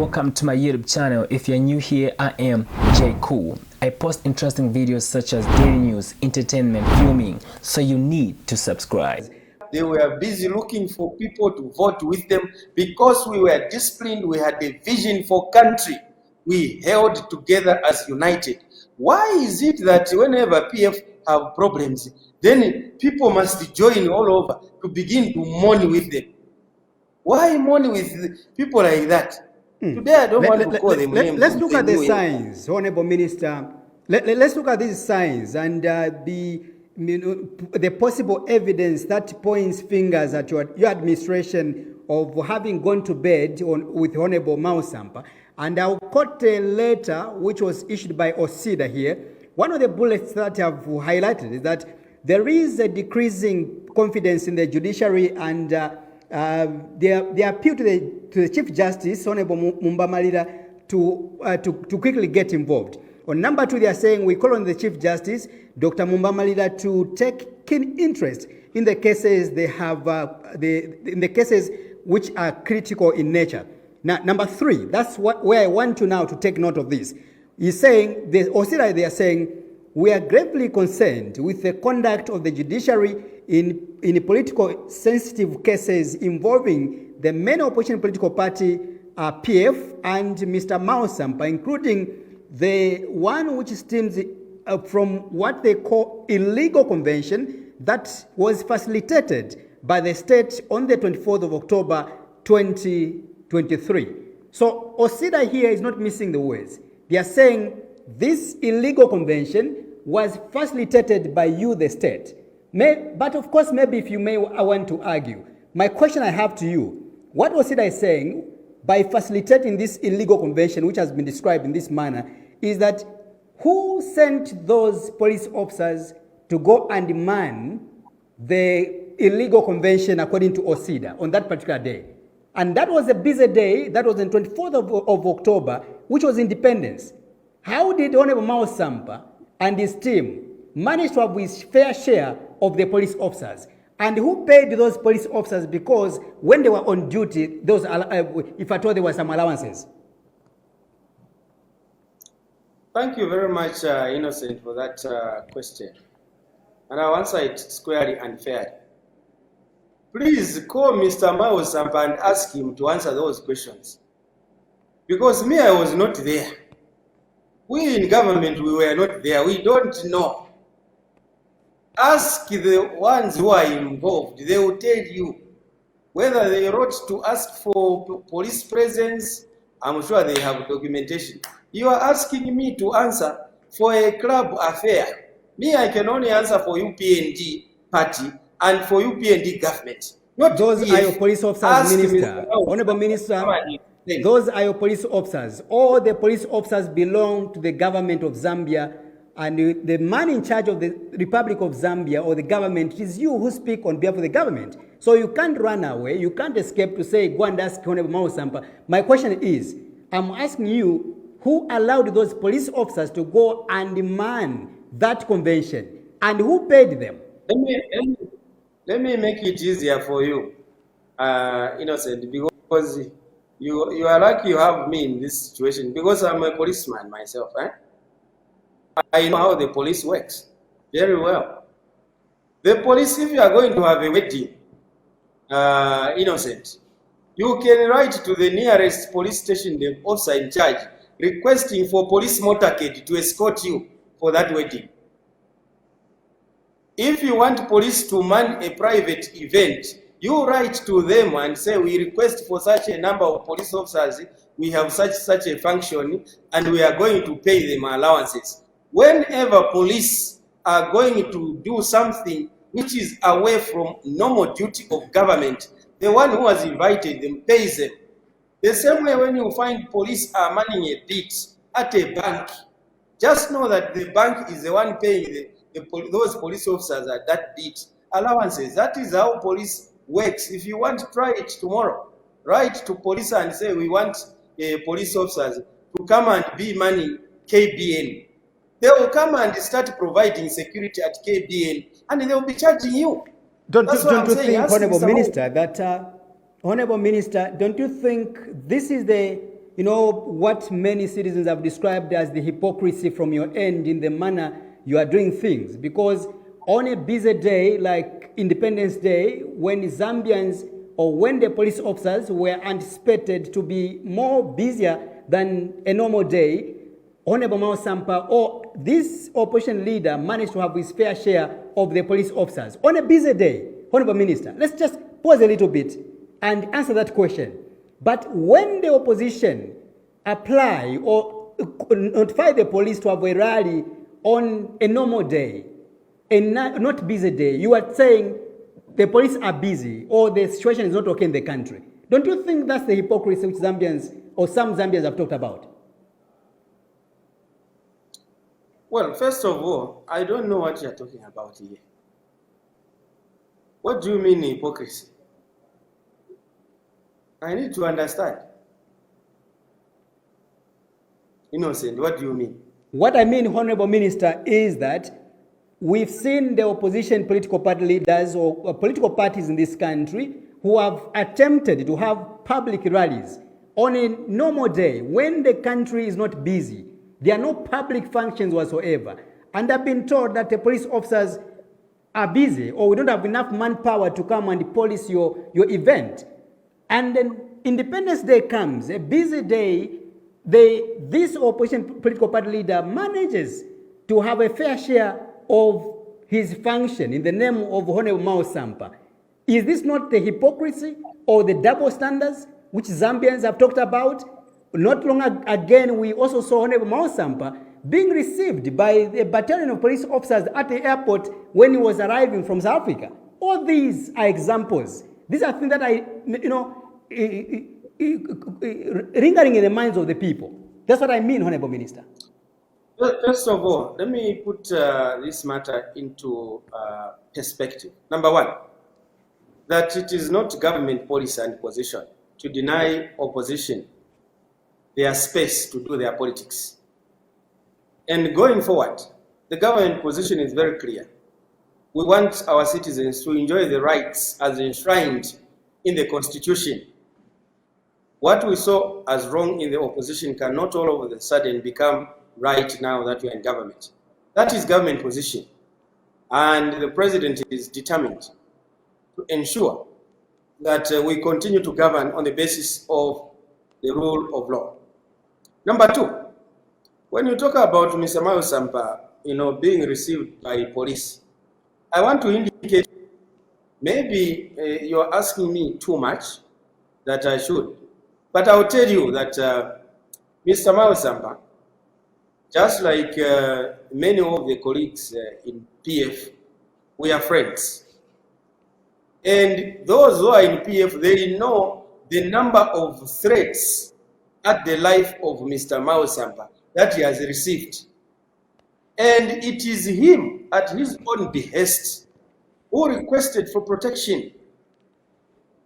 welcome to my YouTube channel. If you're new here, I am J Cool. I post interesting videos such as daily news, entertainment, filming, so you need to subscribe. They were busy looking for people to vote with them because we were disciplined, we had a vision for country. We held together as united. Why is it that whenever PF have problems, then people must join all over to begin to mourn with them? Why mourn with people like that? Today I don't want to call them names. Let's look at the signs, Honorable Minister. Let's look at these signs and the possible evidence that points fingers at your administration of having gone to bed with Honorable Mausampa. And I'll quote a letter which was issued by Osida here. One of the bullets that I've highlighted is that there is a decreasing confidence in the judiciary, and they appeal to the Chief Justice, Honorable Mumbamalira, to quickly get involved. On number 2, they are saying we call on the Chief Justice, Dr. Mumbamalira, to take keen interest in the cases they have, in the cases which are critical in nature. Now, number 3, that's where I want to now to take note of this. He's saying, they are saying, we are gravely concerned with the conduct of the judiciary in political sensitive cases involving the main opposition political party, PF, and Mr. Mausampa, including the one which stems from what they call illegal convention that was facilitated by the state on the 24th of October 2023. So Osida here is not missing the words. They are saying this illegal convention was facilitated by you, the state. But of course, maybe if you may, I want to argue. My question I have to you, what Osida is saying by facilitating this illegal convention, which has been described in this manner, is that who sent those police officers to go and man the illegal convention according to Osida on that particular day? And that was a busy day, that was the 24th of October, which was Independence. How did Honorable Mausampa and his team manage to have his fair share of the police officers? And who paid those police officers? Because when they were on duty, those, if at all there were some allowances. Thank you very much, Innocent, for that question. And I'll answer it squarely and fairly. Please call Mr. Mausampa and ask him to answer those questions. Because me, I was not there. We in government, we were not there. We don't know. Ask the ones who are involved. They will tell you whether they wrote to ask for police presence. I'm sure they have documentation. You are asking me to answer for a club affair. Me, I can only answer for UPND party and for UPND government. Not those are your police officers, Minister. Honorable Minister, those are your police officers. All the police officers belong to the government of Zambia, and the man in charge of the Republic of Zambia or the government is you who speak on behalf of the government. So you can't run away, you can't escape to say, go and ask Honorable Mausampa. My question is, I'm asking you, who allowed those police officers to go and man that convention, and who paid them? Let me make it easier for you, Innocent, because you are lucky you have me in this situation, because I'm a policeman myself. I know how the police works very well. The police, if you are going to have a wedding, Innocent, you can write to the nearest police station, the officer in charge, requesting for police motorcade to escort you for that wedding. If you want police to man a private event, you write to them and say, we request for such a number of police officers, we have such a function, and we are going to pay them allowances. Whenever police are going to do something which is away from normal duty of government, the one who has invited them pays them. The same way when you find police are manning a beat at a bank, just know that the bank is the one paying those police officers at that beat allowances. That is how police works. If you want to try it tomorrow, write to police and say, we want police officers to come and be manning KBN. They will come and start providing security at KBN, and they will be charging you. Don't you think, Honorable Minister, that Honorable Minister, don't you think this is the you know, what many citizens have described as the hypocrisy from your end in the manner you are doing things. Because on a busy day like Independence Day, when Zambians or when the police officers were anticipated to be more busier than a normal day, Honorable Mausampa or this opposition leader managed to have his fair share of the police officers. On a busy day, Honorable Minister, let's just pause a little bit and answer that question. But when the opposition apply or notify the police to have a rally on a normal day, a not busy day, you are saying the police are busy or the situation is not okay in the country. Don't you think that's the hypocrisy which Zambians or some Zambians have talked about? Well, first of all, I don't know what you're talking about here. What do you mean hypocrisy? I need to understand. Innocent, what do you mean? What I mean, Honorable Minister, is that we've seen the opposition political party leaders or political parties in this country who have attempted to have public rallies on a normal day when the country is not busy. There are no public functions whatsoever. And I've been told that the police officers are busy or we don't have enough manpower to come and police your event. And then Independence Day comes, a busy day, this opposition political party leader manages to have a fair share of his function in the name of Honorable Mausampa. Is this not the hypocrisy or the double standards which Zambians have talked about? Not long again, we also saw Honorable Mausampa being received by a battalion of police officers at the airport when he was arriving from South Africa. All these are examples. These are things that are, lingering in the minds of the people. That's what I mean, Honorable Minister. First of all, let me put this matter into perspective. Number one, that it is not government policy and position to deny opposition their space to do their politics. And going forward, the government position is very clear. We want our citizens to enjoy the rights as enshrined in the Constitution. What we saw as wrong in the opposition cannot all of a sudden become right now that we are in government. That is government position. And the president is determined to ensure that we continue to govern on the basis of the rule of law. Number two, when you talk about Mr. Mausampa, being received by police, I want to indicate maybe you're asking me too much that I should. But I'll tell you that Mr. Mausampa, just like many of the colleagues in PF, we are friends. And those who are in PF, they know the number of threats at the life of Mr. Mausampa that he has received. And it is him, at his own behest, who requested for protection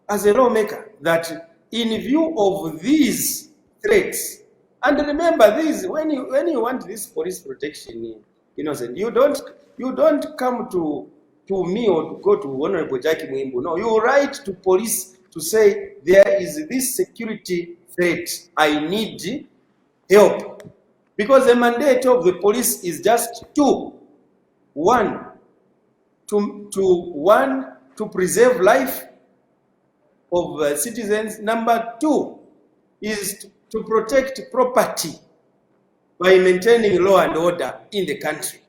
as a lawmaker, that in view of these threats, and remember this, when you want this police protection, Innocent, you don't come to me or to go to Honorable Jackie Mwimbu. No, you write to police to say there is this security threat, I need help. Because the mandate of the police is just two. One, to preserve life of citizens. Number two is to protect property by maintaining law and order in the country.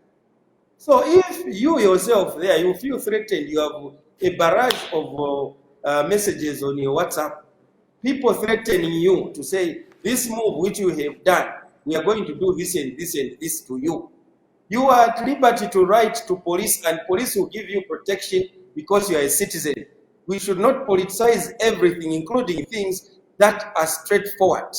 So if you yourself there, you feel threatened, you have a barrage of messages on your WhatsApp, people threatening you to say, this move which you have done, we are going to do this and this and this to you. You are at liberty to write to police, and police will give you protection because you are a citizen. We should not politicize everything, including things that are straightforward.